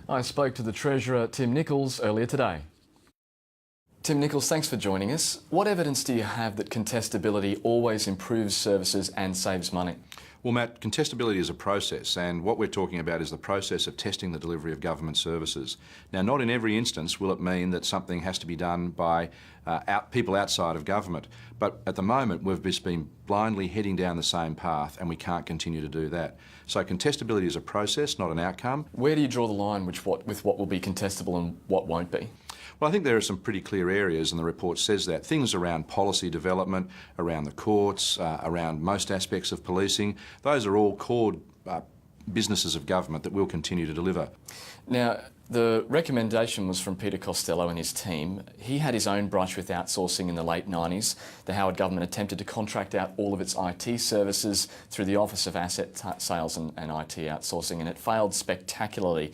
I spoke to the Treasurer Tim Nicholls earlier today. Tim Nicholls, thanks for joining us. What evidence do you have that contestability always improves services and saves money? Well, Matt, contestability is a process, and what we're talking about is the process of testing the delivery of government services. Now, not in every instance will it mean that something has to be done by people outside of government, but at the moment we've just been blindly heading down the same path, and we can't continue to do that. So contestability is a process, not an outcome. Where do you draw the line with what will be contestable and what won't be? Well, I think there are some pretty clear areas, and the report says that. Things around policy development, around the courts, around most aspects of policing, those are all core businesses of government that will continue to deliver. Now, the recommendation was from Peter Costello and his team. He had his own brush with outsourcing in the late 90s. The Howard government attempted to contract out all of its IT services through the Office of Asset Sales and IT Outsourcing, and it failed spectacularly.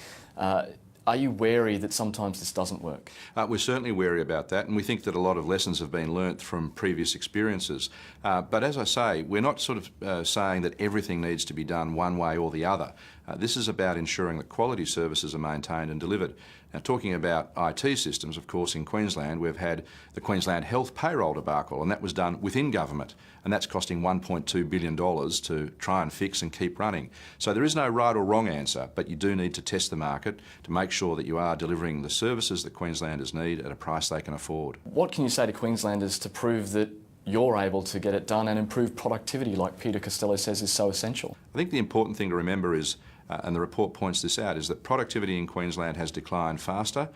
Are you wary that sometimes this doesn't work? We're certainly wary about that, and we think that a lot of lessons have been learnt from previous experiences. But as I say, we're not sort of saying that everything needs to be done one way or the other. This is about ensuring that quality services are maintained and delivered. Now, talking about IT systems, of course, in Queensland, we've had the Queensland Health payroll debacle, and that was done within government, and that's costing $1.2 billion to try and fix and keep running. So there is no right or wrong answer, but you do need to test the market to make sure that you are delivering the services that Queenslanders need at a price they can afford. What can you say to Queenslanders to prove that you're able to get it done and improve productivity, like Peter Costello says is so essential? I think the important thing to remember is, and the report points this out, is that productivity in Queensland has declined faster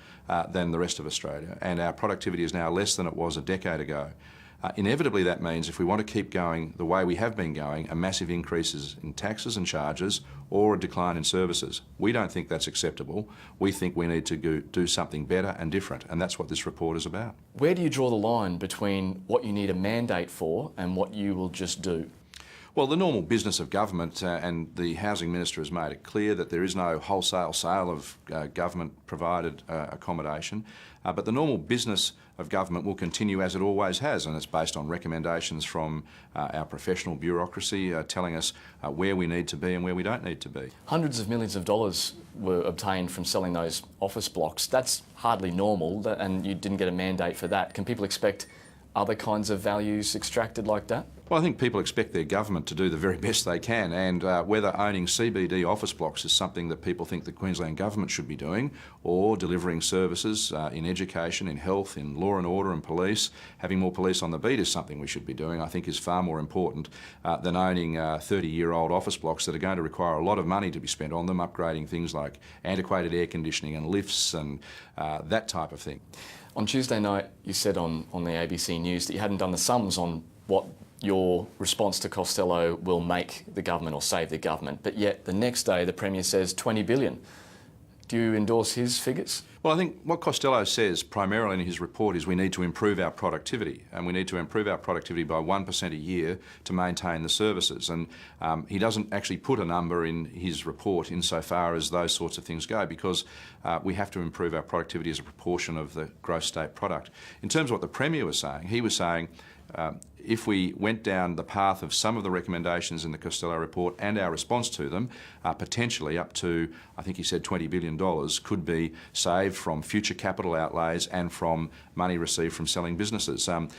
than the rest of Australia, and our productivity is now less than it was a decade ago. Inevitably that means if we want to keep going the way we have been going, a massive increases in taxes and charges or a decline in services. We don't think that's acceptable. We think we need to do something better and different, and that's what this report is about. Where do you draw the line between what you need a mandate for and what you will just do? Well, the normal business of government, and the Housing Minister has made it clear that there is no wholesale sale of government-provided accommodation, but the normal business of government will continue as it always has, and it's based on recommendations from our professional bureaucracy telling us where we need to be and where we don't need to be. Hundreds of millions of dollars were obtained from selling those office blocks. That's hardly normal, and you didn't get a mandate for that. Can people expect other kinds of values extracted like that? Well, I think people expect their government to do the very best they can, and whether owning CBD office blocks is something that people think the Queensland government should be doing, or delivering services in education, in health, in law and order and police, having more police on the beat is something we should be doing, I think is far more important than owning 30-year-old office blocks that are going to require a lot of money to be spent on them, upgrading things like antiquated air conditioning and lifts and that type of thing. On Tuesday night, you said on the ABC News that you hadn't done the sums on what your response to Costello will make the government or save the government, but yet the next day the Premier says $20 billion. Do you endorse his figures? Well, I think what Costello says primarily in his report is we need to improve our productivity, and we need to improve our productivity by 1% a year to maintain the services. And he doesn't actually put a number in his report insofar as those sorts of things go, because we have to improve our productivity as a proportion of the gross state product. In terms of what the Premier was saying, he was saying if we went down the path of some of the recommendations in the Costello report and our response to them, potentially up to, I think he said $20 billion could be saved from future capital outlays and from money received from selling businesses. And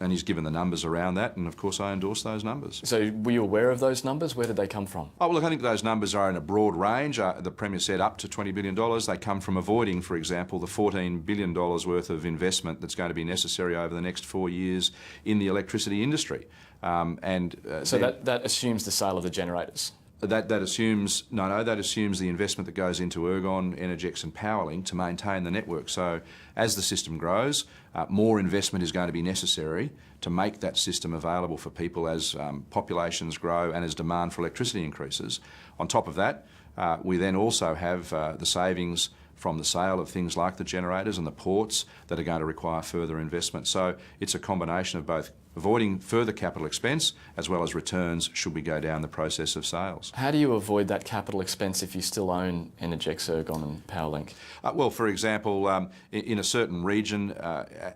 he's given the numbers around that, and of course I endorse those numbers. So were you aware of those numbers? Where did they come from? Oh, well, look, I think those numbers are in a broad range. The Premier said up to $20 billion. They come from avoiding, for example, the $14 billion worth of investment that's going to be necessary over the next 4 years in the electricity industry. So that assumes the sale of the generators? That assumes the investment that goes into Ergon, Energex and Powerlink to maintain the network. So as the system grows, more investment is going to be necessary to make that system available for people as populations grow and as demand for electricity increases. On top of that, we then also have the savings from the sale of things like the generators and the ports that are going to require further investment. So it's a combination of both avoiding further capital expense as well as returns should we go down the process of sales. How do you avoid that capital expense if you still own Energex, Ergon and Powerlink? Well, for example, in a certain region,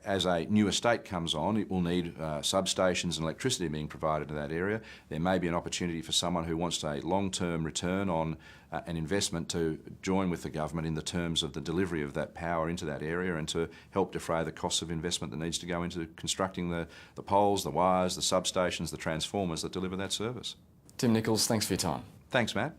as a new estate comes on, it will need substations and electricity being provided to that area. There may be an opportunity for someone who wants a long-term return on an investment to join with the government in the terms of the delivery of that power into that area and to help defray the costs of investment that needs to go into constructing the poles, the wires, the substations, the transformers that deliver that service. Tim Nicholls, thanks for your time. Thanks, Matt.